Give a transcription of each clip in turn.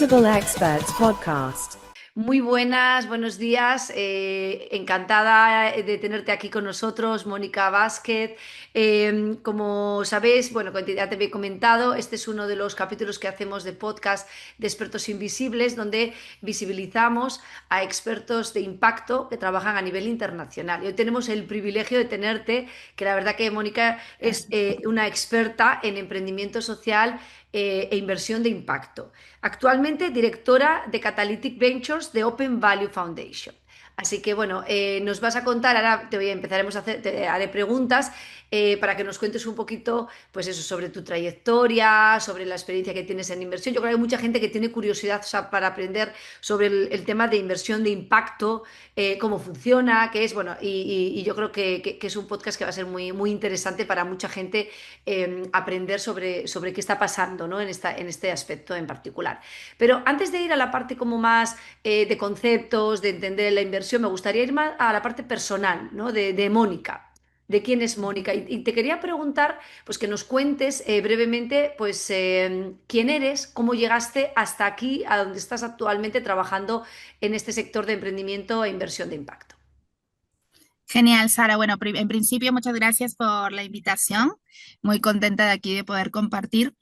Digital Experts Podcast. Muy buenas, buenos días. Encantada de tenerte aquí con nosotros, Mónica Vázquez. Como sabéis, bueno, ya te he comentado, este es uno de los capítulos que hacemos de podcast de expertos invisibles, donde visibilizamos a expertos de impacto que trabajan a nivel internacional. Y hoy tenemos el privilegio de tenerte, que la verdad que Mónica es una experta en emprendimiento social e inversión de impacto. Actualmente directora de Catalytic Ventures de Open Value Foundation. Así que bueno, nos vas a contar, ahora empezaremos a hacer, te haré preguntas para que nos cuentes un poquito, pues eso, sobre tu trayectoria, sobre la experiencia que tienes en inversión. Yo creo que hay mucha gente que tiene curiosidad, o sea, para aprender sobre el tema de inversión de impacto, cómo funciona, qué es, bueno, y yo creo que es un podcast que va a ser muy, muy interesante para mucha gente aprender sobre qué está pasando, ¿no? En este aspecto en particular. Pero antes de ir a la parte como más de conceptos, de entender la inversión, me gustaría ir más a la parte personal, ¿no? De Mónica. ¿De quién es Mónica? Y te quería preguntar, pues que nos cuentes brevemente, pues quién eres, cómo llegaste hasta aquí, a donde estás actualmente trabajando en este sector de emprendimiento e inversión de impacto. Genial, Sara. Bueno, en principio, muchas gracias por la invitación. Muy contenta de aquí de poder compartir,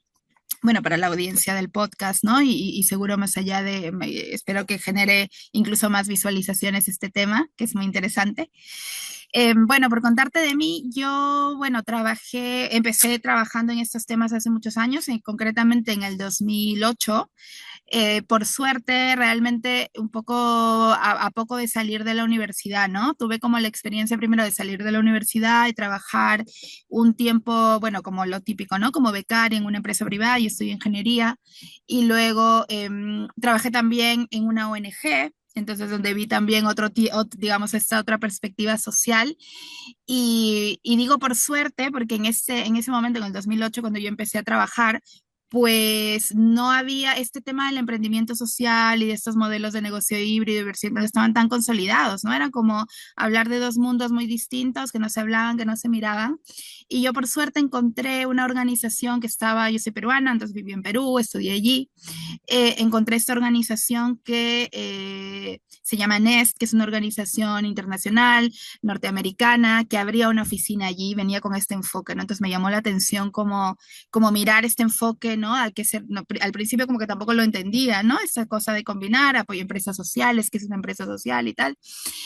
bueno, para la audiencia del podcast, ¿no? Y seguro más allá espero que genere incluso más visualizaciones este tema, que es muy interesante. Bueno, por contarte de mí, yo, bueno, empecé trabajando en estos temas hace muchos años, concretamente en el 2008. Por suerte, realmente un poco a poco de salir de la universidad, ¿no? Tuve como la experiencia primero de salir de la universidad y trabajar un tiempo, bueno, como lo típico, ¿no? Como becaria en una empresa privada y estudié ingeniería. Y luego trabajé también en una ONG. Entonces, donde vi también digamos, esta otra perspectiva social. Y digo por suerte, porque en ese momento, en el 2008, cuando yo empecé a trabajar, pues no había este tema del emprendimiento social y de estos modelos de negocio híbrido y versión, no estaban tan consolidados, ¿no? Era como hablar de dos mundos muy distintos que no se hablaban, que no se miraban. Y yo por suerte encontré una organización yo soy peruana, entonces viví en Perú, estudié allí. Encontré esta organización que se llama NEST, que es una organización internacional norteamericana, que abría una oficina allí, venía con este enfoque, ¿no? Entonces me llamó la atención como mirar este enfoque, ¿no? No, al principio como que tampoco lo entendía, ¿no? Esa cosa de combinar apoyo a empresas sociales, que es una empresa social y tal.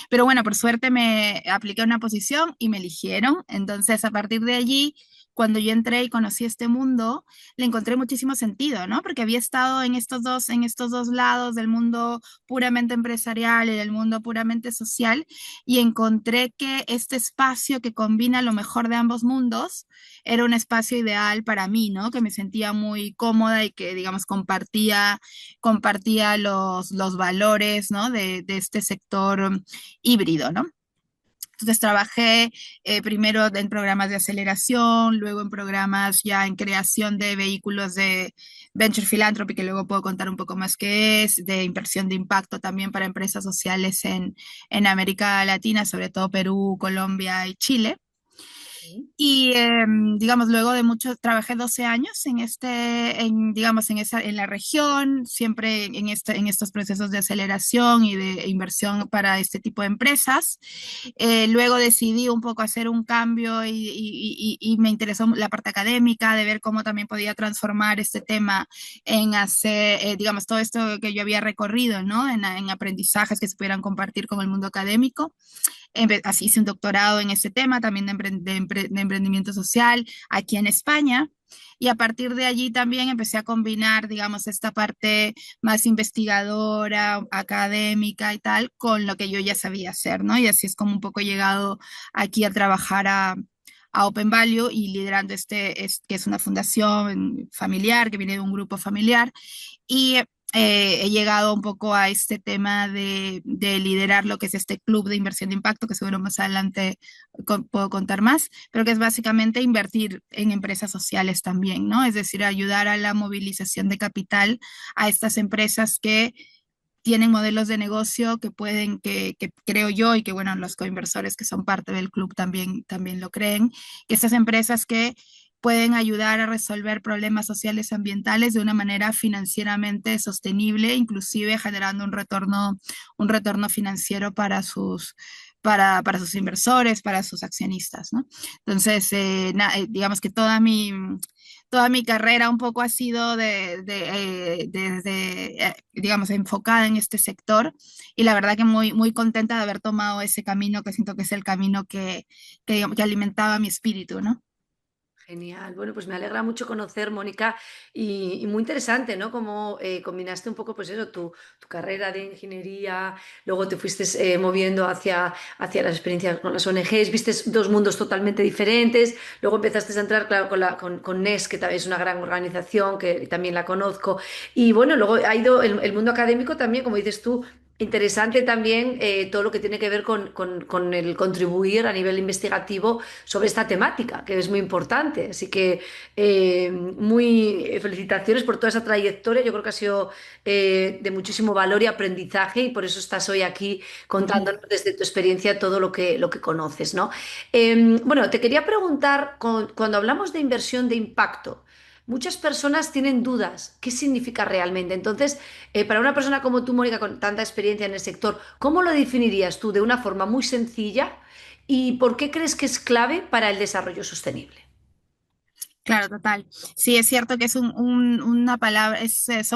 Pero bueno, por suerte me apliqué a una posición y me eligieron. Entonces, a partir de allí, cuando yo entré y conocí este mundo, le encontré muchísimo sentido, ¿no? Porque había estado en estos dos lados del mundo puramente empresarial y del mundo puramente social, y encontré que este espacio que combina lo mejor de ambos mundos era un espacio ideal para mí, ¿no? Que me sentía muy cómoda y que, digamos, compartía los valores, ¿no? De este sector híbrido, ¿no? Entonces trabajé primero en programas de aceleración, luego en programas ya en creación de vehículos de venture philanthropy, que luego puedo contar un poco más qué es, de inversión de impacto también para empresas sociales en América Latina, sobre todo Perú, Colombia y Chile. Y digamos, luego de mucho, trabajé 12 años digamos, en la región, siempre en estos procesos de aceleración y de inversión para este tipo de empresas. Luego decidí un poco hacer un cambio y me interesó la parte académica, de ver cómo también podía transformar este tema en hacer, digamos, todo esto que yo había recorrido, ¿no? En aprendizajes que se pudieran compartir con el mundo académico. Así hice un doctorado en ese tema, también de emprendimiento social aquí en España. Y a partir de allí también empecé a combinar, digamos, esta parte más investigadora, académica y tal, con lo que yo ya sabía hacer, ¿no? Y así es como un poco he llegado aquí a trabajar a Open Value y liderando que es una fundación familiar, que viene de un grupo familiar. Y he llegado un poco a este tema de liderar lo que es este club de inversión de impacto, que seguro más adelante puedo contar más, pero que es básicamente invertir en empresas sociales también, ¿no? Es decir, ayudar a la movilización de capital a estas empresas que tienen modelos de negocio que creo yo y que, bueno, los coinversores que son parte del club también lo creen, que estas empresas que pueden ayudar a resolver problemas sociales y ambientales de una manera financieramente sostenible, inclusive generando un retorno financiero para sus inversores, para sus accionistas, ¿no? Entonces, digamos que toda mi carrera un poco ha sido digamos, enfocada en este sector y la verdad que muy contenta de haber tomado ese camino que siento que es el camino digamos, que alimentaba mi espíritu, ¿no? Genial. Bueno, pues me alegra mucho conocer, Mónica, y muy interesante, ¿no? Cómo combinaste un poco, pues eso, tu carrera de ingeniería, luego te fuiste moviendo hacia las experiencias con las ONGs, viste dos mundos totalmente diferentes, luego empezaste a entrar, claro, con NES, que también es una gran organización, que también la conozco, y bueno, luego ha ido el mundo académico también, como dices tú. Interesante también todo lo que tiene que ver con el contribuir a nivel investigativo sobre esta temática, que es muy importante. Así que muy felicitaciones por toda esa trayectoria. Yo creo que ha sido de muchísimo valor y aprendizaje y por eso estás hoy aquí Ujú. contándonos desde tu experiencia todo lo que conoces, ¿no? Bueno, te quería preguntar, cuando hablamos de inversión de impacto, muchas personas tienen dudas. ¿Qué significa realmente? Entonces, para una persona como tú, Mónica, con tanta experiencia en el sector, ¿cómo lo definirías tú de una forma muy sencilla? ¿Y por qué crees que es clave para el desarrollo sostenible? Claro, total. Sí, es cierto que es una palabra,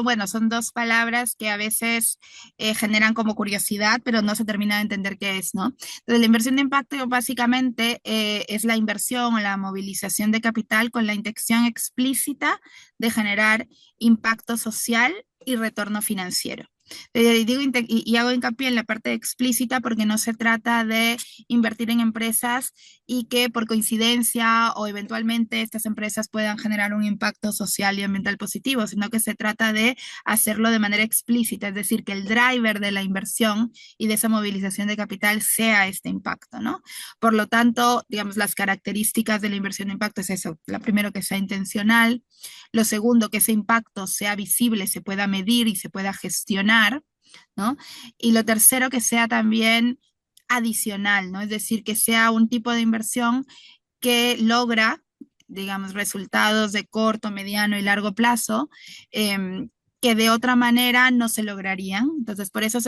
bueno, son dos palabras que a veces generan como curiosidad, pero no se termina de entender qué es, ¿no? Entonces, la inversión de impacto básicamente es la inversión o la movilización de capital con la intención explícita de generar impacto social y retorno financiero. Y hago hincapié en la parte explícita porque no se trata de invertir en empresas y que por coincidencia o eventualmente estas empresas puedan generar un impacto social y ambiental positivo, sino que se trata de hacerlo de manera explícita, es decir, que el driver de la inversión y de esa movilización de capital sea este impacto, ¿no? Por lo tanto, digamos, las características de la inversión de impacto es eso, lo primero que sea intencional, lo segundo que ese impacto sea visible, se pueda medir y se pueda gestionar, ¿no? Y lo tercero que sea también adicional, ¿no? Es decir, que sea un tipo de inversión que logra, digamos, resultados de corto, mediano y largo plazo, eh, que de otra manera no se lograrían. Entonces, por eso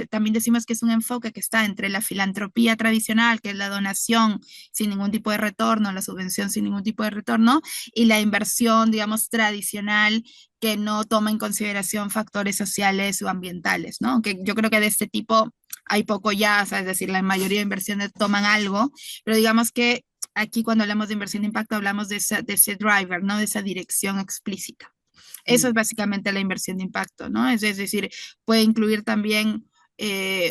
también decimos que es un enfoque que está entre la filantropía tradicional, que es la donación sin ningún tipo de retorno, la subvención sin ningún tipo de retorno, y la inversión, digamos, tradicional que no toma en consideración factores sociales o ambientales, ¿no? Que yo creo que de este tipo hay poco ya, o sea, es decir, la mayoría de inversiones toman algo, pero digamos que aquí cuando hablamos de inversión de impacto hablamos de ese driver, ¿no? De esa dirección explícita. Eso es básicamente la inversión de impacto, ¿no? Es decir, puede incluir también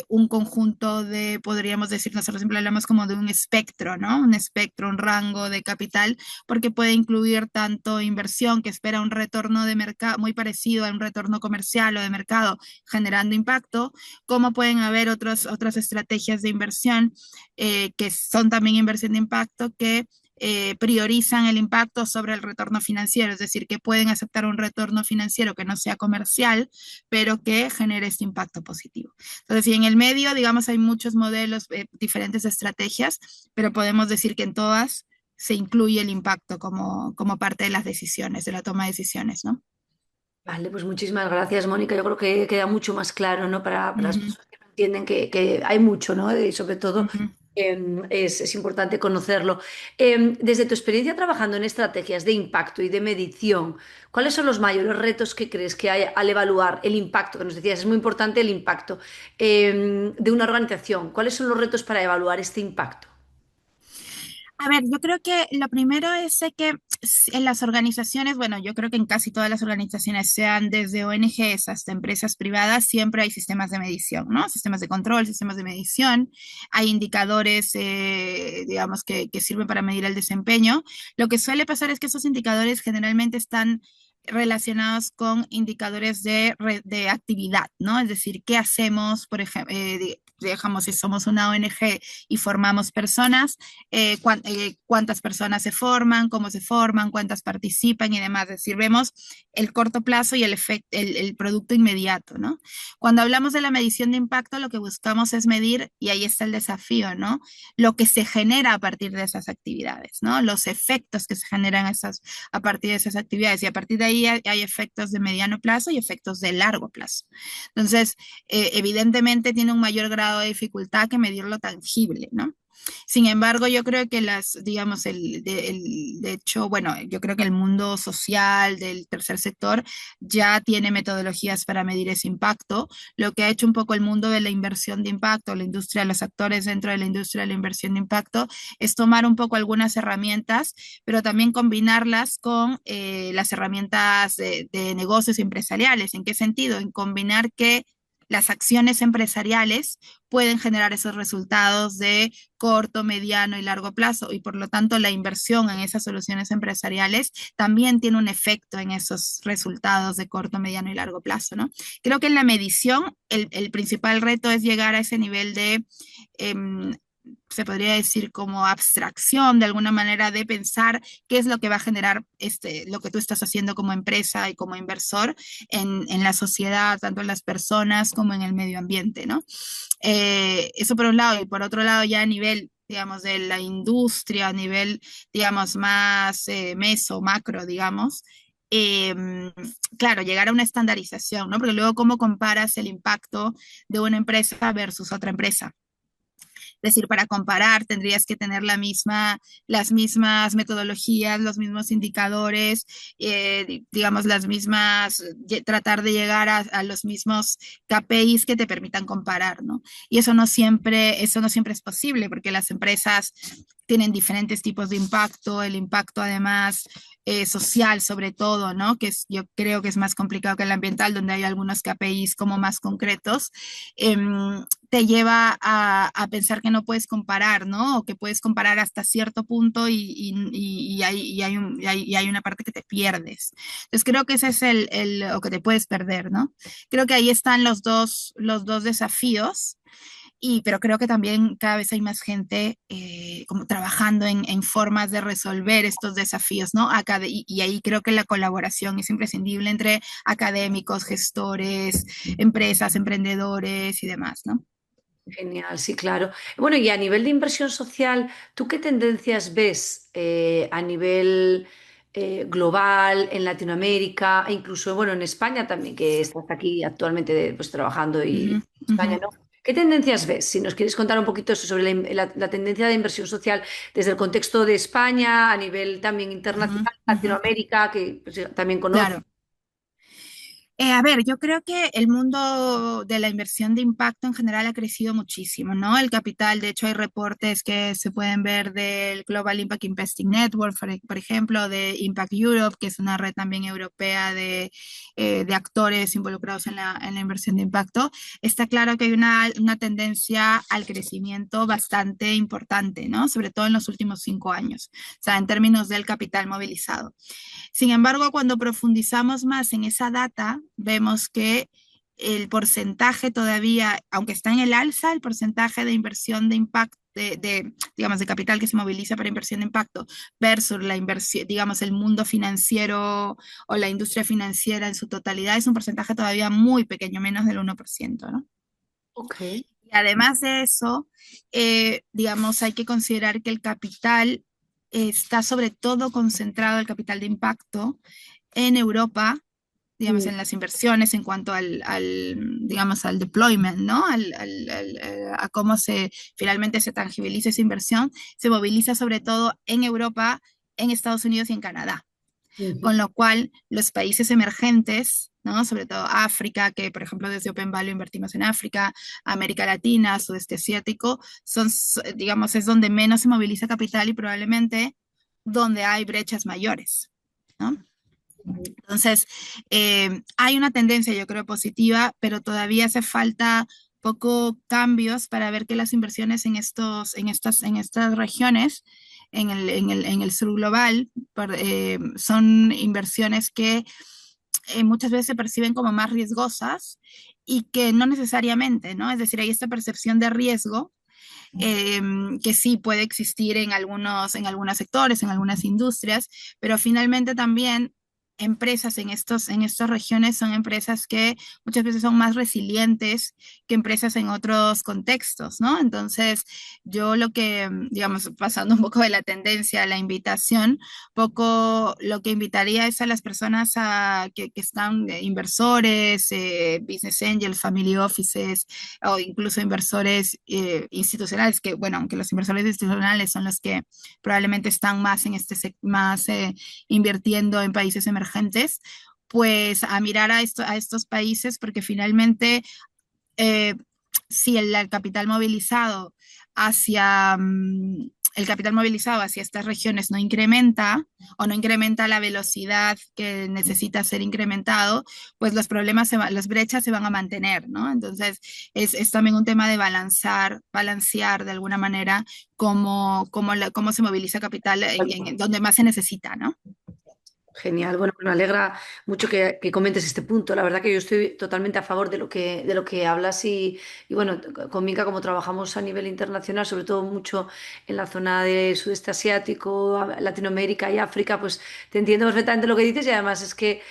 un conjunto de, podríamos decir, nosotros siempre hablamos como de un espectro, ¿no? Un espectro, un rango de capital, porque puede incluir tanto inversión que espera un retorno de mercado muy parecido a un retorno comercial o de mercado generando impacto, como pueden haber otras estrategias de inversión que son también inversión de impacto que priorizan el impacto sobre el retorno financiero, es decir, que pueden aceptar un retorno financiero que no sea comercial, pero que genere este impacto positivo. Entonces, y en el medio, digamos, hay muchos modelos, diferentes estrategias, pero podemos decir que en todas se incluye el impacto como parte de las decisiones, de la toma de decisiones, ¿no? Vale, pues muchísimas gracias, Mónica. Yo creo que queda mucho más claro, ¿no? Para las Ujú, personas que no entienden que hay mucho, ¿no? Y sobre todo ujú. es importante conocerlo. Desde tu experiencia trabajando en estrategias de impacto y de medición, ¿cuáles son los mayores retos que crees que hay al evaluar el impacto? Que nos decías, es muy importante el impacto de una organización. ¿Cuáles son los retos para evaluar este impacto? A ver, yo creo que lo primero es de que en las organizaciones, bueno, yo creo que en casi todas las organizaciones, sean desde ONGs hasta empresas privadas, siempre hay sistemas de medición, ¿no? Sistemas de control, sistemas de medición, hay indicadores, digamos, que sirven para medir el desempeño. Lo que suele pasar es que esos indicadores generalmente están relacionados con indicadores de actividad, ¿no? Es decir, ¿qué hacemos, por ejemplo, digamos, si somos una ONG y formamos personas, cuántas personas se forman, cómo se forman, cuántas participan y demás? Es decir, vemos el corto plazo y el producto inmediato, ¿no? Cuando hablamos de la medición de impacto, lo que buscamos es medir, y ahí está el desafío, ¿no? Lo que se genera a partir de esas actividades, ¿no? Los efectos que se generan a partir de esas actividades, y a partir de ahí hay efectos de mediano plazo y efectos de largo plazo. Entonces, evidentemente tiene un mayor grado de dificultad que medir lo tangible, ¿no? Sin embargo, yo creo que digamos, de hecho, bueno, yo creo que el mundo social del tercer sector ya tiene metodologías para medir ese impacto. Lo que ha hecho un poco el mundo de la inversión de impacto, la industria, los actores dentro de la industria de la inversión de impacto, es tomar un poco algunas herramientas, pero también combinarlas con las herramientas de negocios empresariales. ¿En qué sentido? En combinar que las acciones empresariales pueden generar esos resultados de corto, mediano y largo plazo, y por lo tanto la inversión en esas soluciones empresariales también tiene un efecto en esos resultados de corto, mediano y largo plazo, ¿no? Creo que en la medición el principal reto es llegar a ese nivel de se podría decir como abstracción de alguna manera de pensar qué es lo que va a generar lo que tú estás haciendo como empresa y como inversor en la sociedad, tanto en las personas como en el medio ambiente, ¿no? Eso por un lado, y por otro lado ya a nivel, digamos, de la industria, a nivel, digamos, más meso, macro, digamos, eh, claro, llegar a una estandarización, ¿no? Porque luego, ¿cómo comparas el impacto de una empresa versus otra empresa? Es decir, para comparar tendrías que tener las mismas metodologías, los mismos indicadores, digamos, tratar de llegar a los mismos KPIs que te permitan comparar, ¿no? Y eso no siempre es posible porque las empresas tienen diferentes tipos de impacto, el impacto además social sobre todo, ¿no? Yo creo que es más complicado que el ambiental, donde hay algunos KPIs como más concretos. Te lleva a pensar que no puedes comparar, ¿no? O que puedes comparar hasta cierto punto y hay una parte que te pierdes. Entonces creo que ese es o que te puedes perder, ¿no? Creo que ahí están los dos desafíos. Pero creo que también cada vez hay más gente como trabajando en formas de resolver estos desafíos, ¿no? Y ahí creo que la colaboración es imprescindible entre académicos, gestores, empresas, emprendedores y demás, ¿no? Genial, sí, claro. Bueno, y a nivel de inversión social, ¿tú qué tendencias ves a nivel global, en Latinoamérica, e incluso, bueno, en España también, que estás aquí actualmente pues, trabajando y Ujú, en ujú, España, ¿no? ¿Qué tendencias ves? Si nos quieres contar un poquito sobre la tendencia de inversión social desde el contexto de España, a nivel también ujú, internacional, ujú. Latinoamérica, que pues, también conoces. Claro. A ver, yo creo que el mundo de la inversión de impacto en general ha crecido muchísimo, ¿no? El capital, de hecho, hay reportes que se pueden ver del Global Impact Investing Network, por ejemplo, de Impact Europe, que es una red también europea de actores involucrados en la inversión de impacto. Está claro que hay una tendencia al crecimiento bastante importante, ¿no? Sobre todo en los últimos 5 años, o sea, en términos del capital movilizado. Sin embargo, cuando profundizamos más en esa data, vemos que el porcentaje todavía, aunque está en el alza, el porcentaje de inversión de impacto, digamos, de capital que se moviliza para inversión de impacto versus la inversión, digamos, el mundo financiero o la industria financiera en su totalidad es un porcentaje todavía muy pequeño, menos del 1%, ¿no? Ok. Y además de eso, digamos, hay que considerar que el capital está sobre todo concentrado, el capital de impacto, en Europa, digamos, Mm. en las inversiones en cuanto digamos, al deployment, ¿no? A cómo finalmente se tangibiliza esa inversión, se moviliza sobre todo en Europa, en Estados Unidos y en Canadá, Ujú. con lo cual los países emergentes, ¿no? Sobre todo África, que por ejemplo desde Open Value invertimos en África, América Latina, sudeste asiático, digamos, es donde menos se moviliza capital y probablemente donde hay brechas mayores, ¿no? Entonces, hay una tendencia, yo creo, positiva, pero todavía hace falta poco cambios para ver que las inversiones en estas regiones, en el sur global, son inversiones que muchas veces se perciben como más riesgosas y que no necesariamente, ¿no? Es decir, hay esta percepción de riesgo eh, que sí puede existir en algunos sectores, en algunas industrias, pero finalmente también empresas en estas regiones son empresas que muchas veces son más resilientes que empresas en otros contextos, ¿no? Entonces, yo lo que, digamos, pasando un poco de la tendencia a la invitación, poco lo que invitaría es a las personas que están, inversores, business angels, family offices, o incluso inversores institucionales, que bueno, aunque los inversores institucionales son los que probablemente están más en más invirtiendo en países emergentes, pues a mirar a estos países porque finalmente eh, si el capital movilizado hacia el capital movilizado hacia estas regiones no incrementa o no incrementa la velocidad que necesita ser incrementado, pues los problemas, las brechas se van a mantener, ¿no? Entonces es también un tema de balancear de alguna manera cómo se moviliza capital en donde más se necesita, ¿no? Genial, bueno, pues me alegra mucho que comentes este punto. La verdad que yo estoy totalmente a favor de lo que hablas y bueno, con Minka como trabajamos a nivel internacional, sobre todo mucho en la zona del sudeste asiático, Latinoamérica y África, pues te entiendo perfectamente lo que dices y además es que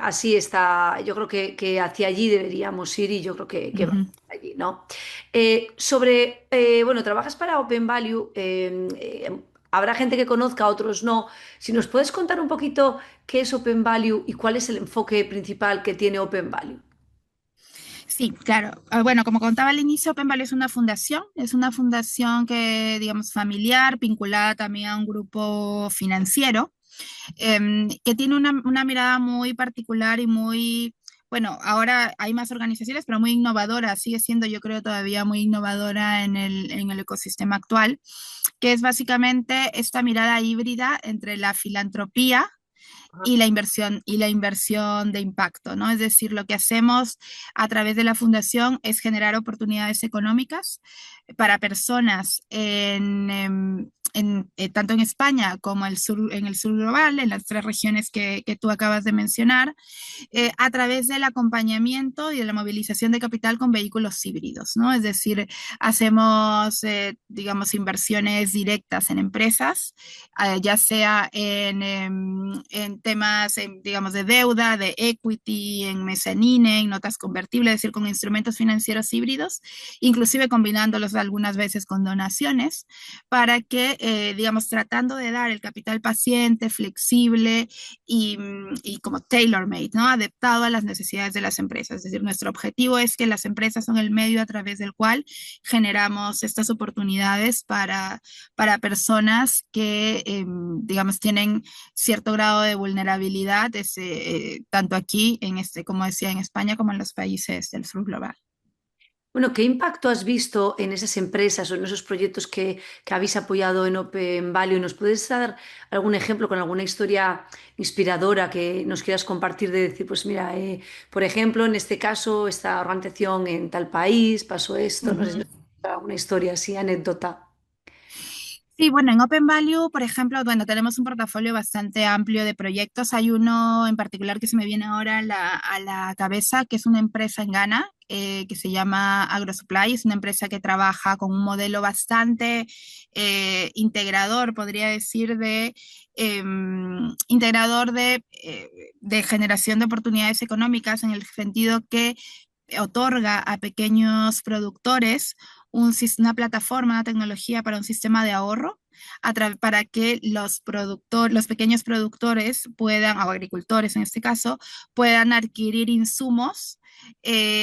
así está, yo creo que hacia allí deberíamos ir y yo creo que vamos Ujú. allí, ¿no? Bueno, trabajas para Open Value. Habrá gente que conozca, otros no. Si nos puedes contar un poquito qué es Open Value y cuál es el enfoque principal que tiene Open Value. Sí, claro. Bueno, como contaba al inicio, Open Value es una fundación que, digamos, familiar, vinculada también a un grupo financiero, que tiene una mirada muy particular y muy, bueno, ahora hay más organizaciones, pero muy innovadora, sigue siendo, yo creo, todavía muy innovadora en el ecosistema actual, que es básicamente esta mirada híbrida entre la filantropía y la inversión de impacto, ¿no? Es decir, lo que hacemos a través de la fundación es generar oportunidades económicas para personas tanto en España como en el sur global, en las tres regiones que tú acabas de mencionar, a través del acompañamiento y de la movilización de capital con vehículos híbridos, ¿no? Es decir, hacemos, digamos, inversiones directas en empresas, ya sea en temas, digamos, de deuda, de equity, en mezzanine, en notas convertibles, es decir, con instrumentos financieros híbridos, inclusive combinándolos algunas veces con donaciones, para que, digamos, tratando de dar el capital paciente, flexible y como tailor-made, ¿no? Adaptado a las necesidades de las empresas. Es decir, nuestro objetivo es que las empresas son el medio a través del cual generamos estas oportunidades para personas que, digamos, tienen cierto grado de vulnerabilidad, tanto aquí, como decía, en España, como en los países del sur global. Bueno, ¿qué impacto has visto en esas empresas o en esos proyectos que habéis apoyado en Open Value? ¿Nos puedes dar algún ejemplo con alguna historia inspiradora que nos quieras compartir de decir, pues mira, por ejemplo, en este caso, esta organización en tal país pasó esto, no sé si Ujú. nos puedes dar alguna historia así, anécdota. Sí, bueno, en Open Value, por ejemplo, bueno, tenemos un portafolio bastante amplio de proyectos. Hay uno en particular que se me viene ahora a la cabeza, que es una empresa en Ghana, que se llama AgroSupply. Es una empresa que trabaja con un modelo bastante integrador, podría decir, integrador de generación de oportunidades económicas en el sentido que otorga a pequeños productores una plataforma, una tecnología para un sistema de ahorro para que los pequeños productores puedan, o agricultores en este caso, puedan adquirir insumos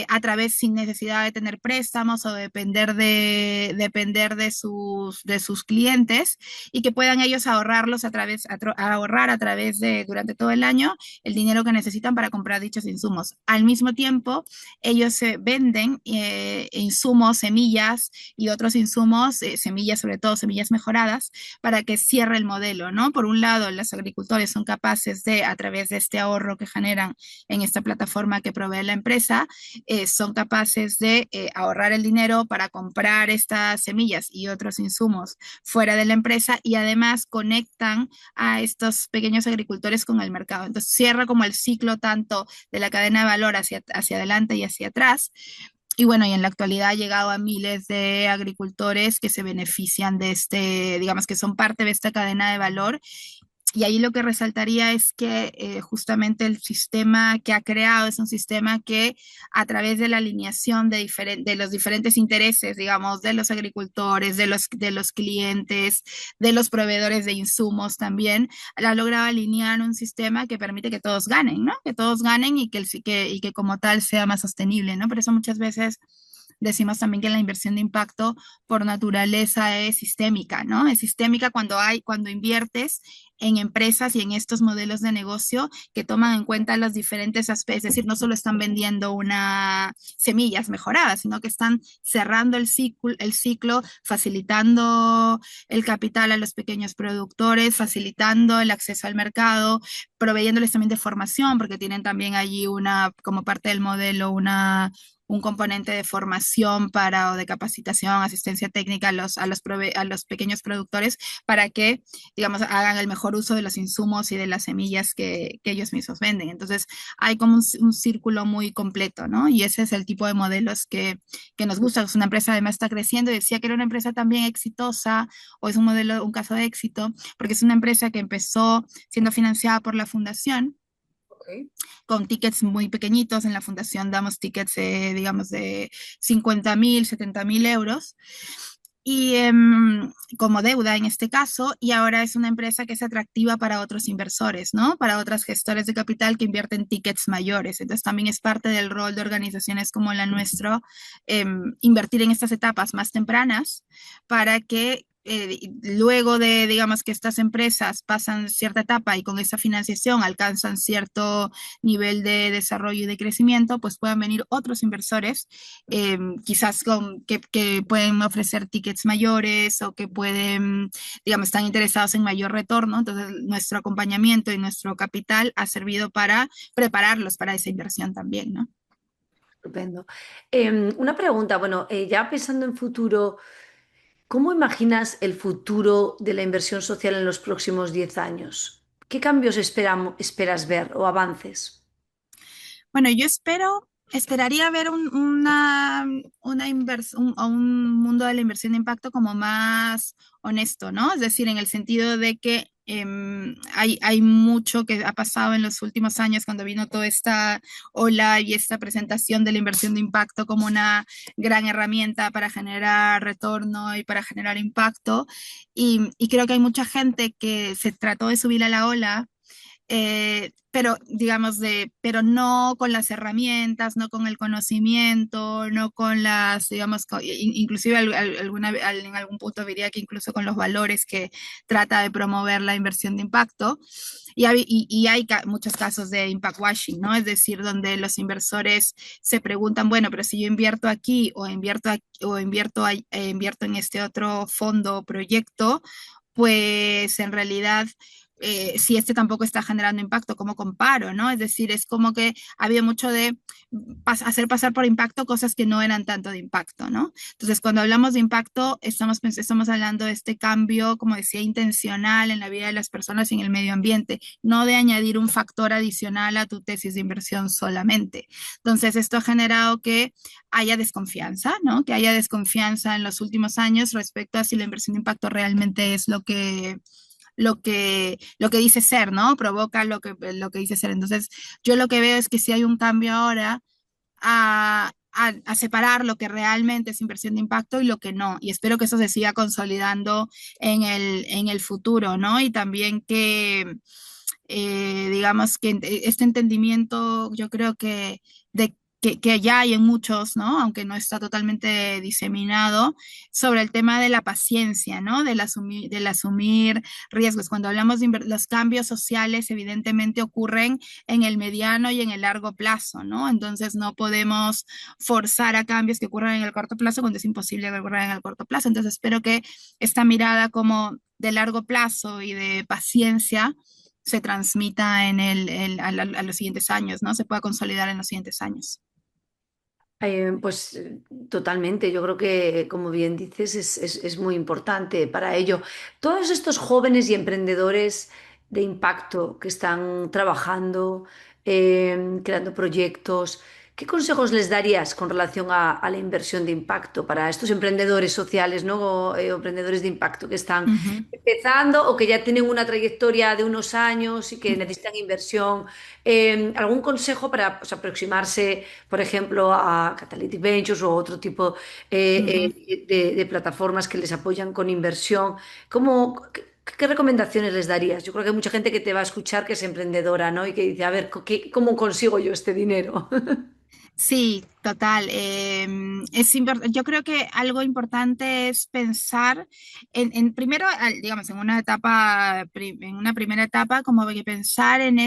a través sin necesidad de tener préstamos o depender de sus clientes y que puedan ellos ahorrar a través de durante todo el año el dinero que necesitan para comprar dichos insumos. Al mismo tiempo, ellos se venden insumos, semillas y otros insumos, semillas, sobre todo semillas mejoradas, empresas para que cierre el modelo, ¿no? Por un lado, los agricultores son capaces de, a través de este ahorro que generan en esta plataforma que provee la empresa, son capaces de ahorrar el dinero para comprar estas semillas y otros insumos fuera de la empresa y además conectan a estos pequeños agricultores con el mercado. Entonces cierra como el ciclo tanto de la cadena de valor hacia adelante y hacia atrás. Y bueno, y en la actualidad ha llegado a miles de agricultores que se benefician de este, digamos que son parte de esta cadena de valor. Y ahí lo que resaltaría es que justamente el sistema que ha creado es un sistema que a través de la alineación de los diferentes intereses, digamos, de los agricultores, de los clientes, de los proveedores de insumos también, ha logrado alinear un sistema que permite que todos ganen, ¿no? Que todos ganen y que como tal sea más sostenible, ¿no? Por eso muchas veces decimos también que la inversión de impacto por naturaleza es sistémica, ¿no? Es sistémica cuando inviertes en empresas y en estos modelos de negocio que toman en cuenta los diferentes aspectos, es decir, no solo están vendiendo una semillas mejoradas, sino que están cerrando el ciclo, facilitando el capital a los pequeños productores, facilitando el acceso al mercado, proveyéndoles también de formación, porque tienen también allí como parte del modelo, un componente de formación o de capacitación, asistencia técnica a los pequeños productores para que, digamos, hagan el mejor uso de los insumos y de las semillas que ellos mismos venden. Entonces, hay como un círculo muy completo, ¿no? Y ese es el tipo de modelos que nos gusta. Es una empresa además está creciendo y decía que era una empresa también exitosa o es un caso de éxito, porque es una empresa que empezó siendo financiada por la fundación Ok. con tickets muy pequeñitos. En la fundación damos tickets, digamos, de 50.000, 70.000 euros. Y como deuda en este caso, y ahora es una empresa que es atractiva para otros inversores, ¿no? Para otros gestores de capital que invierten tickets mayores. Entonces también es parte del rol de organizaciones como la nuestra, invertir en estas etapas más tempranas para que luego de, digamos, que estas empresas pasan cierta etapa y con esa financiación alcanzan cierto nivel de desarrollo y de crecimiento, pues puedan venir otros inversores, quizás que pueden ofrecer tickets mayores o que pueden, digamos, están interesados en mayor retorno. Entonces, nuestro acompañamiento y nuestro capital ha servido para prepararlos para esa inversión también, ¿no? Estupendo. Una pregunta, bueno, ya pensando en futuro, ¿cómo imaginas el futuro de la inversión social en los próximos 10 años? ¿Qué cambios esperas ver o avances? Bueno, esperaría ver un mundo de la inversión de impacto como más honesto, ¿no? Es decir, en el sentido de que hay mucho que ha pasado en los últimos años cuando vino toda esta ola y esta presentación de la inversión de impacto como una gran herramienta para generar retorno y para generar impacto. Y creo que hay mucha gente que se trató de subir a la ola, pero digamos pero no con las herramientas, no con el conocimiento, no con digamos, inclusive en algún punto diría que incluso con los valores que trata de promover la inversión de impacto. Y hay muchos casos de impact washing, ¿no? Es decir, donde los inversores se preguntan, bueno, pero si yo invierto aquí o invierto en este otro fondo o proyecto, pues en realidad si este tampoco está generando impacto, ¿cómo comparo, no? Es decir, es como que había mucho de hacer pasar por impacto cosas que no eran tanto de impacto, ¿no? Entonces, cuando hablamos de impacto, estamos hablando de este cambio, como decía, intencional en la vida de las personas y en el medio ambiente, no de añadir un factor adicional a tu tesis de inversión solamente. Entonces, esto ha generado que haya desconfianza, ¿no? Que haya desconfianza en los últimos años respecto a si la inversión de impacto realmente es lo que dice ser, ¿no? Provoca lo que dice ser. Entonces, yo lo que veo es que si hay un cambio ahora a separar lo que realmente es inversión de impacto y lo que no. Y espero que eso se siga consolidando en el futuro, ¿no? Y también que, digamos, que este entendimiento, yo creo que de que ya hay en muchos, ¿no? Aunque no está totalmente diseminado, sobre el tema de la paciencia, ¿no? Del asumir riesgos. Cuando hablamos de los cambios sociales, evidentemente ocurren en el mediano y en el largo plazo, ¿no? Entonces no podemos forzar a cambios que ocurran en el corto plazo cuando es imposible que ocurran en el corto plazo. Entonces espero que esta mirada como de largo plazo y de paciencia se transmita a los siguientes años, ¿no? Se pueda consolidar en los siguientes años. Totalmente, yo creo que, como bien dices, es muy importante para ello. Todos estos jóvenes y emprendedores de impacto que están trabajando, creando proyectos, ¿qué consejos les darías con relación a la inversión de impacto para estos emprendedores sociales, ¿no? O emprendedores de impacto que están Ujú. empezando o que ya tienen una trayectoria de unos años y que necesitan inversión? ¿Algún consejo para, pues, aproximarse, por ejemplo, a Catalytic Ventures o otro tipo Ujú. de plataformas que les apoyan con inversión? ¿Qué recomendaciones les darías? Yo creo que hay mucha gente que te va a escuchar que es emprendedora, ¿no? Y que dice, a ver, ¿cómo consigo yo este dinero? Sí, total. Yo creo que algo importante es pensar primero, digamos, en una primera etapa, como que pensar en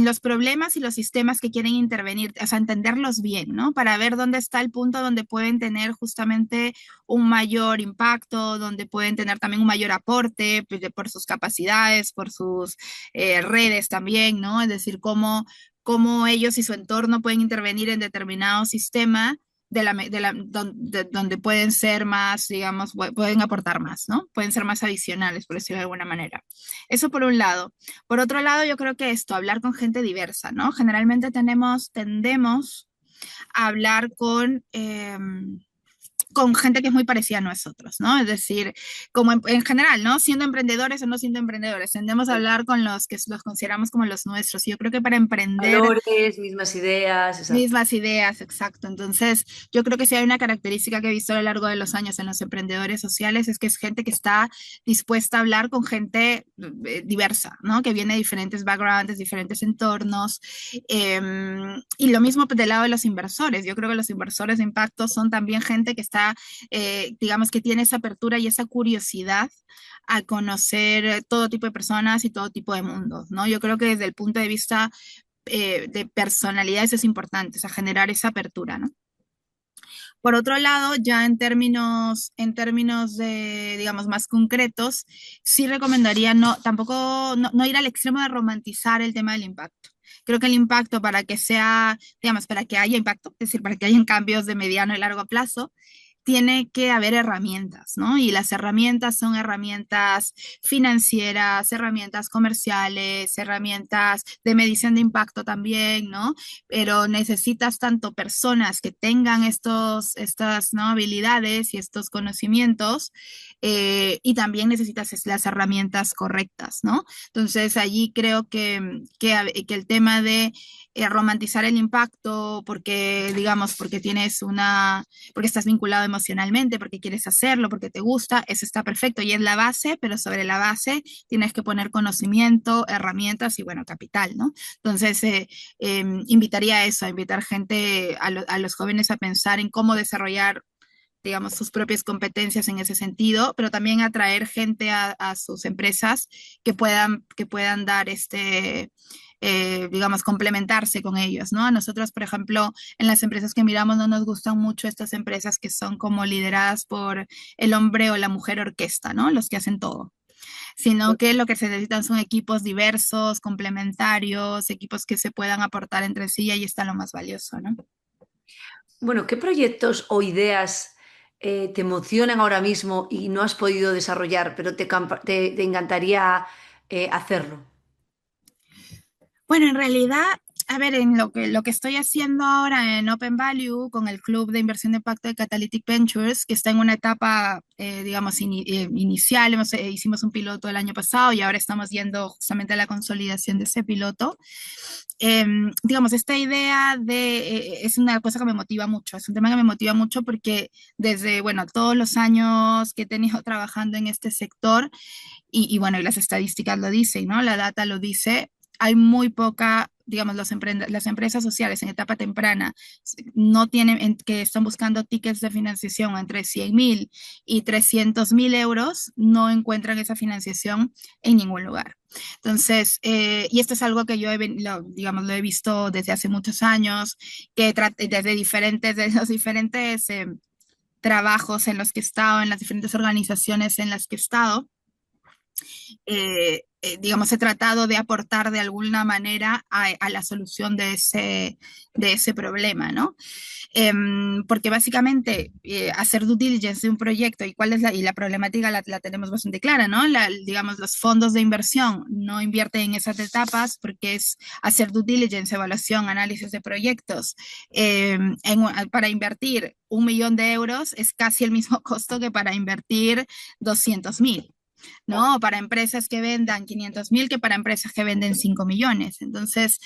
los problemas y los sistemas que quieren intervenir, o sea, entenderlos bien, ¿no? Para ver dónde está el punto donde pueden tener justamente un mayor impacto, donde pueden tener también un mayor aporte, pues, por sus capacidades, por sus redes también, ¿no? Es decir, cómo ellos y su entorno pueden intervenir en determinado sistema donde pueden ser más, digamos, pueden aportar más, ¿no? Pueden ser más adicionales, por decirlo de alguna manera. Eso por un lado. Por otro lado, yo creo que hablar con gente diversa, ¿no? Generalmente tendemos a hablar con gente que es muy parecida a nosotros, ¿no? Es decir, como en general, ¿no? Siendo emprendedores o no siendo emprendedores, tendemos a hablar con los que los consideramos como los nuestros. Y yo creo que para emprender Valores, mismas ideas, exacto. mismas ideas, exacto. Entonces, yo creo que si hay una característica que he visto a lo largo de los años en los emprendedores sociales es que es gente que está dispuesta a hablar con gente diversa, ¿no? Que viene de diferentes backgrounds, diferentes entornos. Y lo mismo del lado de los inversores. Yo creo que los inversores de impacto son también gente que está, digamos, que tiene esa apertura y esa curiosidad a conocer todo tipo de personas y todo tipo de mundos, ¿no? Yo creo que desde el punto de vista de personalidades es importante, o sea, generar esa apertura, ¿no? Por otro lado, ya en términos de, digamos, más concretos, sí recomendaría no ir al extremo de romantizar el tema del impacto. Creo que el impacto para que sea, digamos, para que haya impacto, es decir, para que haya cambios de mediano y largo plazo, tiene que haber herramientas, ¿no? Y las herramientas son herramientas financieras, herramientas comerciales, herramientas de medición de impacto también, ¿no? Pero necesitas tanto personas que tengan estas, ¿no? habilidades y estos conocimientos, y también necesitas las herramientas correctas, ¿no? Entonces allí creo que el tema de romantizar el impacto porque, digamos, porque estás vinculado emocionalmente, porque quieres hacerlo, porque te gusta, eso está perfecto y es la base, pero sobre la base tienes que poner conocimiento, herramientas y, bueno, capital, ¿no? Entonces, invitaría a eso, a invitar gente, a los jóvenes a pensar en cómo desarrollar, digamos, sus propias competencias en ese sentido, pero también atraer gente a sus empresas que puedan dar digamos, complementarse con ellos, ¿no? A nosotros, por ejemplo, en las empresas que miramos no nos gustan mucho estas empresas que son como lideradas por el hombre o la mujer orquesta, ¿no? Los que hacen todo, sino que lo que se necesitan son equipos diversos, complementarios, equipos que se puedan aportar entre sí y ahí está lo más valioso, ¿no? Bueno, ¿qué proyectos o ideas te emocionan ahora mismo y no has podido desarrollar, pero te encantaría hacerlo? Bueno, en realidad, a ver, en lo que estoy haciendo ahora en Open Value con el Club de Inversión de Impacto de Catalytic Ventures, que está en una etapa, digamos, inicial, hicimos un piloto el año pasado y ahora estamos yendo justamente a la consolidación de ese piloto. Digamos, esta idea es una cosa que me motiva mucho, es un tema que me motiva mucho porque desde, bueno, todos los años que he tenido trabajando en este sector, y bueno, y las estadísticas lo dicen, ¿no? La data lo dice, hay muy poca digamos, las empresas sociales en etapa temprana no tienen, que están buscando tickets de financiación entre 100.000 y 300.000 euros, no encuentran esa financiación en ningún lugar. Entonces, y esto es algo que yo digamos, lo he visto desde hace muchos años, desde los diferentes trabajos en los que he estado, en las diferentes organizaciones en las que he estado, digamos, he tratado de aportar de alguna manera a la solución de ese problema, ¿no? Porque básicamente hacer due diligence de un proyecto y cuál es y la problemática la tenemos bastante clara, ¿no? Digamos, los fondos de inversión no invierten en esas etapas porque es hacer due diligence, evaluación, análisis de proyectos. Para invertir 1 millón de euros es casi el mismo costo que para invertir 200.000. ¿No? Para empresas que vendan 500.000 que para empresas que venden 5 millones. Entonces,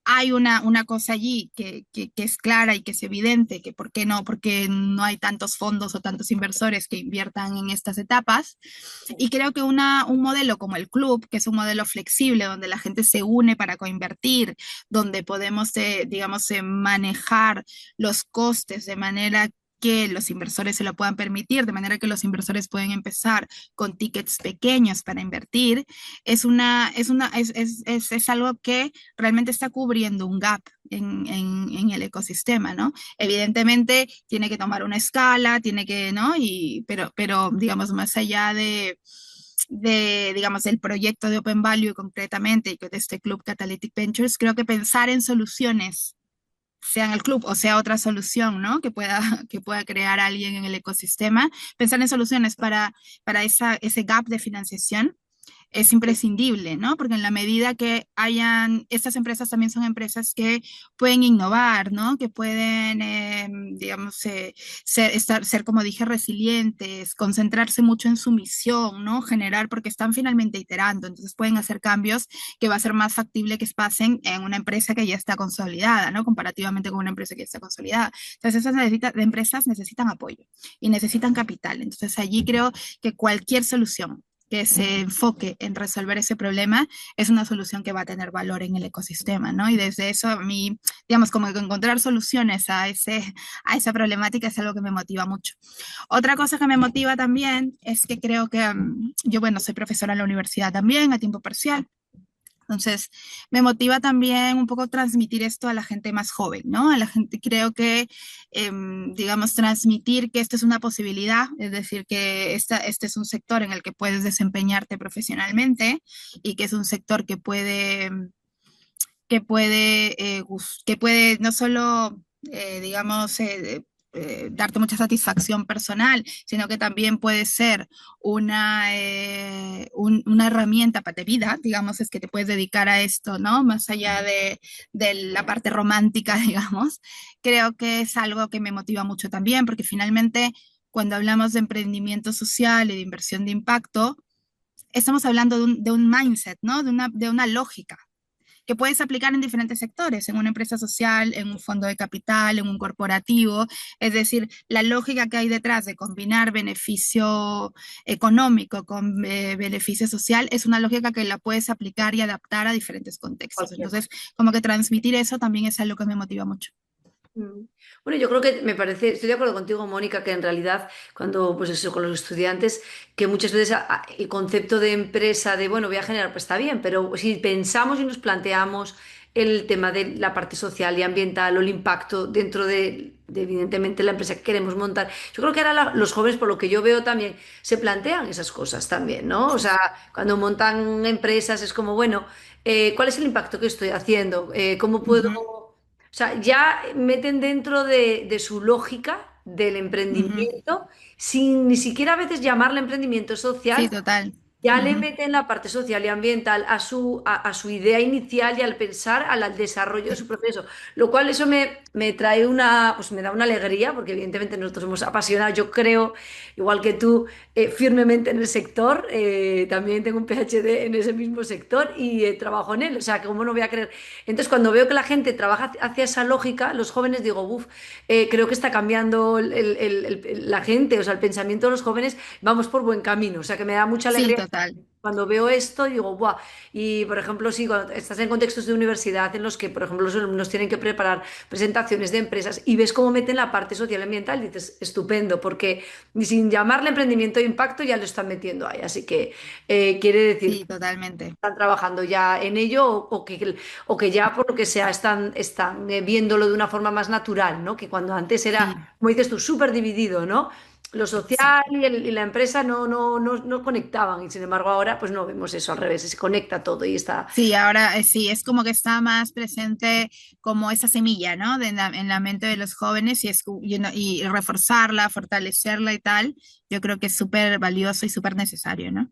hay una cosa allí que es clara y que es evidente, que ¿por qué no? Porque no hay tantos fondos o tantos inversores que inviertan en estas etapas. Y creo que un modelo como el club, que es un modelo flexible, donde la gente se une para coinvertir, donde podemos, digamos, manejar los costes de manera que los inversores se lo puedan permitir, de manera que los inversores pueden empezar con tickets pequeños para invertir, es algo que realmente está cubriendo un gap en el ecosistema, ¿no? Evidentemente tiene que tomar una escala, tiene que, ¿no? Pero digamos, más allá digamos, el proyecto de Open Value concretamente y de este Club Catalytic Ventures, creo que pensar en soluciones sea en el club o sea otra solución, ¿no? Que pueda crear alguien en el ecosistema, pensar en soluciones para ese gap de financiación es imprescindible, ¿no? Porque en la medida que estas empresas también son empresas que pueden innovar, ¿no? Que pueden, digamos, ser, como dije, resilientes, concentrarse mucho en su misión, ¿no? Generar, porque están finalmente iterando, entonces pueden hacer cambios que va a ser más factible que pasen en una empresa que ya está consolidada, ¿no? Comparativamente con una empresa que ya está consolidada. Entonces, esas empresas necesitan apoyo y necesitan capital. Entonces, allí creo que cualquier solución que se enfoque en resolver ese problema es una solución que va a tener valor en el ecosistema, ¿no? Y desde eso a mí, digamos, como que encontrar soluciones a esa problemática es algo que me motiva mucho. Otra cosa que me motiva también es que creo que yo, bueno, soy profesora en la universidad también a tiempo parcial. Entonces, me motiva también un poco transmitir esto a la gente más joven, ¿no? A la gente, creo que, digamos, transmitir que esto es una posibilidad, es decir, que este es un sector en el que puedes desempeñarte profesionalmente y que es un sector que puede no solo, digamos, darte mucha satisfacción personal, sino que también puede ser una herramienta de vida, digamos, es que te puedes dedicar a esto, ¿no? Más allá de la parte romántica, digamos. Creo que es algo que me motiva mucho también, porque finalmente cuando hablamos de emprendimiento social y de inversión de impacto, estamos hablando de un mindset, ¿no? De una lógica que puedes aplicar en diferentes sectores, en una empresa social, en un fondo de capital, en un corporativo. Es decir, la lógica que hay detrás de combinar beneficio económico con beneficio social es una lógica que la puedes aplicar y adaptar a diferentes contextos. Entonces, como que transmitir eso también es algo que me motiva mucho. Bueno, yo creo que me parece, estoy de acuerdo contigo, Mónica, que en realidad cuando, pues eso, con los estudiantes, que muchas veces el concepto de empresa, de, bueno, voy a generar, pues está bien, pero si pensamos y nos planteamos el tema de la parte social y ambiental o el impacto dentro evidentemente, la empresa que queremos montar, yo creo que ahora los jóvenes, por lo que yo veo también, se plantean esas cosas también, ¿no? O sea, cuando montan empresas es como, bueno, ¿cuál es el impacto que estoy haciendo? ¿Cómo puedo...? Ujú, O sea, ya meten dentro de su lógica del ujú. emprendimiento, sin ni siquiera a veces llamarle emprendimiento Sí, social, total. ya le Ujú, meten la parte social y ambiental a su idea inicial y al pensar al desarrollo de su proceso. Lo cual eso me trae pues me da una alegría, porque evidentemente nosotros somos apasionados, yo creo, igual que tú, firmemente en el sector. También tengo un PhD en ese mismo sector y trabajo en él. O sea, ¿cómo no voy a creer? Entonces, cuando veo que la gente trabaja hacia esa lógica, los jóvenes digo, uff, creo que está cambiando la gente, o sea, el pensamiento de los jóvenes, vamos por buen camino. O sea, que me da mucha sí, alegría total. Cuando veo esto, digo, ¡buah! Y, por ejemplo, sí, cuando estás en contextos de universidad en los que, por ejemplo, nos tienen que preparar presentaciones de empresas y ves cómo meten la parte social y ambiental, dices, estupendo, porque ni sin llamarle emprendimiento de impacto ya lo están metiendo ahí. Así que quiere decir Sí, totalmente. están trabajando ya en ello o que ya por lo que sea están viéndolo de una forma más natural, ¿no? Que cuando antes era, Sí, como dices tú, súper dividido, ¿no? Lo social exacto. y la empresa no conectaban y sin embargo ahora pues no vemos eso al revés, se conecta todo y está. Sí, ahora sí, es como que está más presente como esa semilla, ¿no? En la mente de los jóvenes y reforzarla, fortalecerla y tal, yo creo que es súper valioso y súper necesario, ¿no?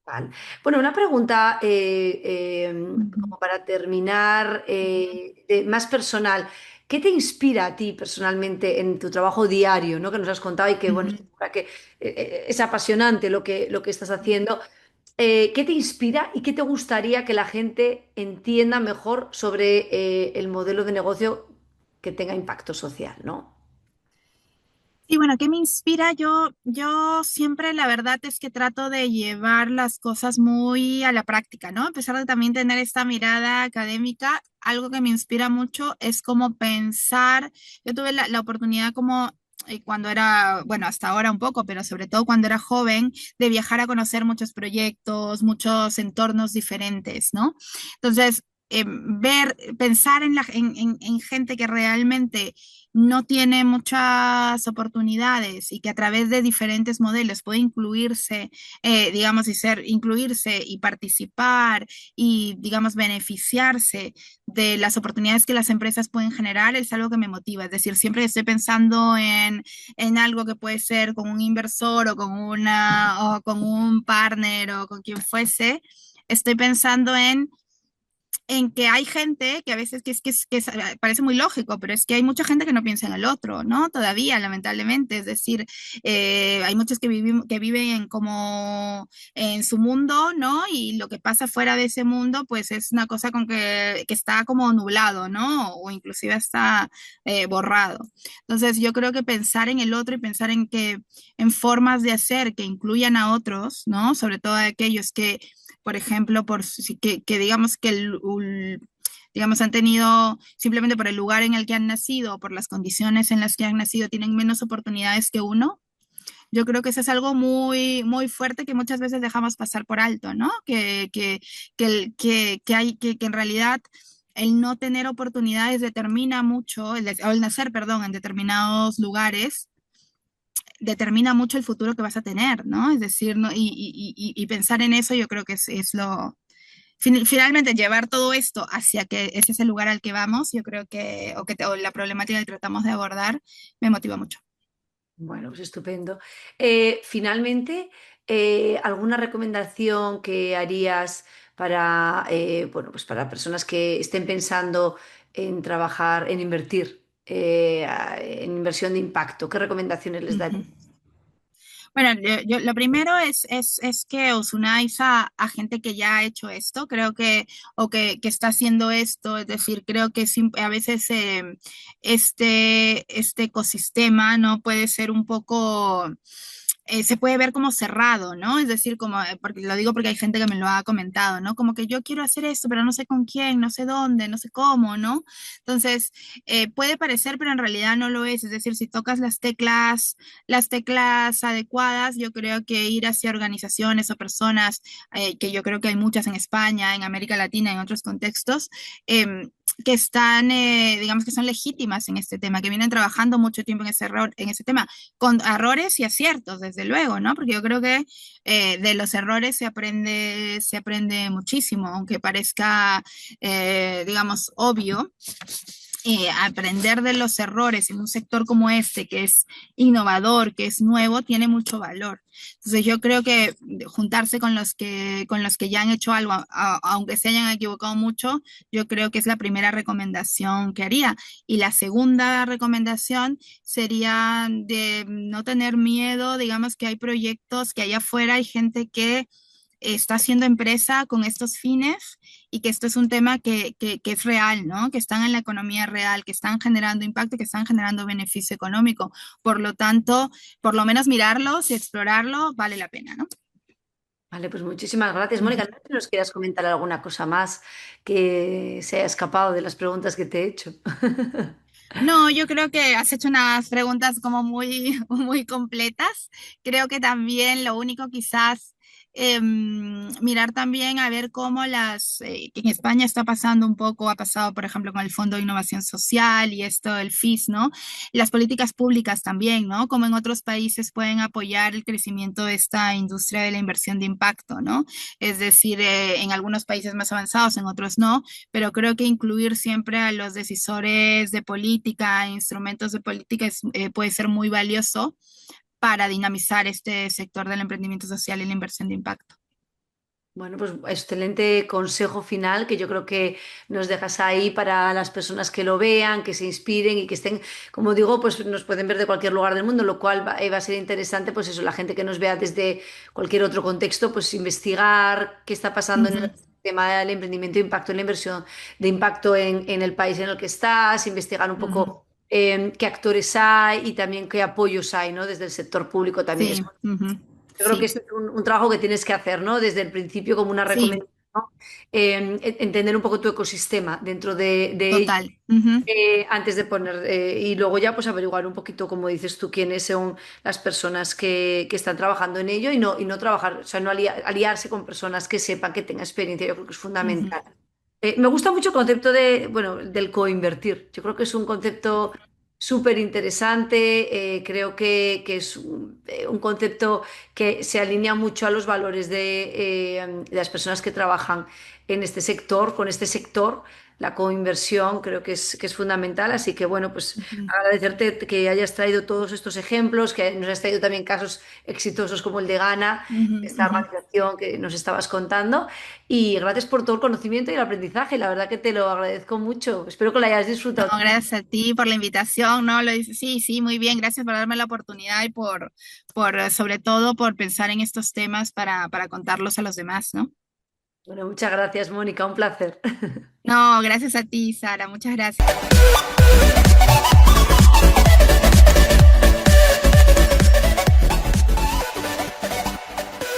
Tal. Bueno, una pregunta Ujú. como para terminar, más personal. ¿Qué te inspira a ti personalmente en tu trabajo diario, ¿no? Que nos has contado y que, bueno, Ujú. estoy segura que es apasionante lo que estás haciendo. ¿Qué te inspira y qué te gustaría que la gente entienda mejor sobre el modelo de negocio que tenga impacto social, ¿no? Y bueno, ¿qué me inspira? Yo siempre la verdad es que trato de llevar las cosas muy a la práctica, ¿no? A pesar de también tener esta mirada académica, algo que me inspira mucho es como pensar, yo tuve la oportunidad como cuando era, bueno, hasta ahora un poco, pero sobre todo cuando era joven, de viajar a conocer muchos proyectos, muchos entornos diferentes, ¿no? Entonces, pensar en gente que realmente no tiene muchas oportunidades y que a través de diferentes modelos puede incluirse, digamos, incluirse y participar y, digamos, beneficiarse de las oportunidades que las empresas pueden generar, es algo que me motiva. Es decir, siempre estoy pensando en algo que puede ser con un inversor o con un partner o con quien fuese. Estoy pensando en que hay gente que a veces parece muy lógico, pero es que hay mucha gente que no piensa en el otro, ¿no? Todavía, lamentablemente. Es decir, hay muchos que viven como en su mundo, ¿no? Y lo que pasa fuera de ese mundo, pues es una cosa que está como nublado, ¿no? O inclusive está borrado. Entonces, yo creo que pensar en el otro y pensar en formas de hacer que incluyan a otros, ¿no? Sobre todo a aquellos que por ejemplo, que digamos que digamos, han tenido, simplemente por el lugar en el que han nacido, o por las condiciones en las que han nacido, tienen menos oportunidades que uno. Yo creo que eso es algo muy, muy fuerte que muchas veces dejamos pasar por alto, ¿no? Que en realidad el no tener oportunidades determina mucho, o el nacer, perdón, en determinados lugares determina mucho el futuro que vas a tener, ¿no? Es decir, ¿no? Y pensar en eso yo creo que es finalmente llevar todo esto hacia que ese es el lugar al que vamos, yo creo o la problemática que tratamos de abordar, me motiva mucho. Bueno, pues estupendo. Finalmente, ¿alguna recomendación que harías para, bueno, pues para personas que estén pensando en trabajar, en invertir, en inversión de impacto? ¿Qué recomendaciones les darías? Ujú. Bueno, lo primero es que os unáis a gente que ya ha hecho esto, creo que está haciendo esto, es decir, creo que a veces este ecosistema no puede ser un poco se puede ver como cerrado, ¿no? Es decir, como, porque lo digo porque hay gente que me lo ha comentado, ¿no? Como que yo quiero hacer esto, pero no sé con quién, no sé dónde, no sé cómo, ¿no? Entonces, puede parecer, pero en realidad no lo es. Decir, si tocas las teclas adecuadas, yo creo que ir hacia organizaciones o personas, que yo creo que hay muchas en España, en América Latina, en otros contextos, que están, digamos que son legítimas en este tema, que vienen trabajando mucho tiempo en ese tema, con errores y aciertos, desde luego, ¿no? Porque yo creo que de los errores se aprende muchísimo, aunque parezca, digamos, obvio. Aprender de los errores en un sector como este, que es innovador, que es nuevo, tiene mucho valor. Entonces yo creo que juntarse con los que ya han hecho algo, aunque se hayan equivocado mucho, yo creo que es la primera recomendación que haría. Y la segunda recomendación sería de no tener miedo, digamos que hay proyectos que allá afuera hay gente que está haciendo empresa con estos fines y que esto es un tema que es real, ¿no? Que están en la economía real, que están generando impacto, que están generando beneficio económico. Por lo tanto, por lo menos mirarlos y explorarlo vale la pena, ¿no? Vale, pues muchísimas gracias, Mónica. No sé si nos quieras comentar alguna cosa más que se haya escapado de las preguntas que te he hecho. No, yo creo que has hecho unas preguntas como muy, muy completas. Creo que también lo único quizás mirar también a ver cómo que en España está pasando un poco, ha pasado por ejemplo con el Fondo de Innovación Social y esto, el FIS, ¿no? Las políticas públicas también, ¿no? Como en otros países pueden apoyar el crecimiento de esta industria de la inversión de impacto, ¿no? Es decir, en algunos países más avanzados, en otros no, pero creo que incluir siempre a los decisores de política, instrumentos de política puede ser muy valioso para dinamizar este sector del emprendimiento social y la inversión de impacto. Bueno, pues excelente consejo final que yo creo que nos dejas ahí para las personas que lo vean, que se inspiren y que estén, como digo, pues nos pueden ver de cualquier lugar del mundo, lo cual va a ser interesante, pues eso, la gente que nos vea desde cualquier otro contexto, pues investigar qué está pasando en el Ujú. tema del emprendimiento de impacto, en la inversión de impacto en el país en el que estás, investigar un Ujú. poco qué actores hay y también qué apoyos hay, ¿no? Desde el sector público también. Sí, ujú. Yo creo que Sí, este es un trabajo que tienes que hacer, ¿no? Desde el principio como una sí, recomendación, entender un poco tu ecosistema dentro de ello, total. Ujú. antes de poner, y luego ya pues averiguar un poquito, como dices tú, quiénes son las personas que están trabajando en ello y no trabajar, o sea, no aliarse con personas que sepan, que tengan experiencia, yo creo que es Ujú. fundamental. Me gusta mucho el concepto bueno, del coinvertir. Yo creo que es un concepto súper interesante. Creo que es un concepto que se alinea mucho a los valores de las personas que trabajan en este sector, con este sector. La coinversión creo que es fundamental. Así que, bueno, pues Ujú. agradecerte que hayas traído todos estos ejemplos, que nos has traído también casos exitosos como el de Ghana, Ujú. esta Ujú. organización que nos estabas contando. Y gracias por todo el conocimiento y el aprendizaje. La verdad que te lo agradezco mucho. Espero que lo hayas No, disfrutado. gracias a ti por la invitación, ¿no? Lo dices, sí, sí, muy bien, gracias por darme la oportunidad y sobre todo, por pensar en estos temas para contarlos a los demás, ¿no? Bueno, muchas gracias, Mónica. Un placer. No, gracias a ti, Sara, muchas gracias.